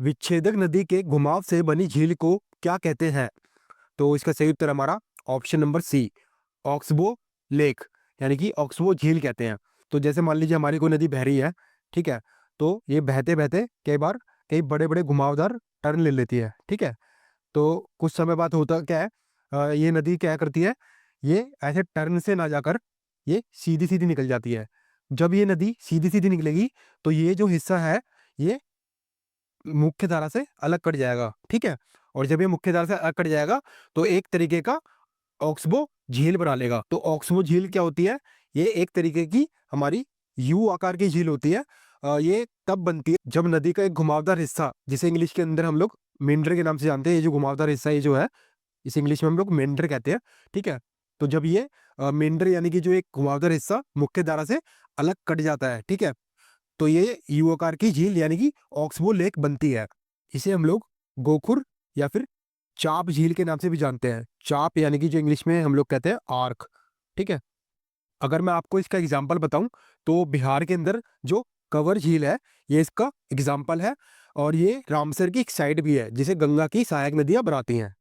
विच्छेदक नदी के घुमाव से बनी झील को क्या कहते हैं? तो इसका सही उत्तर हमारा option number C, oxbow lake, यानी कि ऑक्सबो झील कहते हैं। तो जैसे मान लीजिए हमारी कोई नदी बह रही है, ठीक है? तो ये बहते-बहते कई बार कई बड़े-बड़े घुमावदार टर्न ले लेती है, ठीक है? तो कुछ समय बाद होता क्या है, ये नदी क्या करती है, ये ऐसे टर्न से ना जाकर ये सीधी-सीधी निकल जाती है। जब ये नदी सीधी-सीधी निकलेगी, तो ये जो हिस्सा है, ये मुख्य धारा से अलग कट जाएगा, ठीक है? और जब ये मुख्य धारा से अलग कट जाएगा, तो एक तरीके का ऑक्सबो झील बना लेगा। तो ऑक्सबो झील क्या होती है? ये एक तरीके की हमारी यू आकार की झील होती है। ये तब बनती है जब नदी का एक घुमावदार हिस्सा, जिसे इंग्लिश के अंदर हम लोग मेंडर के नाम से जानते हैं, ये जो घुमावदार हिस्सा ये जो है, इसे इंग्लिश में हम लोग मेंडर कहते हैं, ठीक है? तो जब ये मेंडर यानी कि जो एक घुमावदार हिस्सा मुख्य धारा से अलग कट जाता है, ठीक है? तो ये यू आकार की झील यानी कि ऑक्सबो लेक बनती है। इसे हम लोग गोखुर या फिर चाप झील के नाम से भी जानते हैं। चाप यानी कि जो इंग्लिश में हम लोग कहते हैं आर्क, ठीक है? अगर मैं आपको इसका एग्जांपल बताऊं, तो बिहार के अंदर जो कंवर झील है, ये इसका एग्जांपल है। और ये रामसर की एक साइड भी है जिसे गंगा की सहायक नदियां बनाती हैं।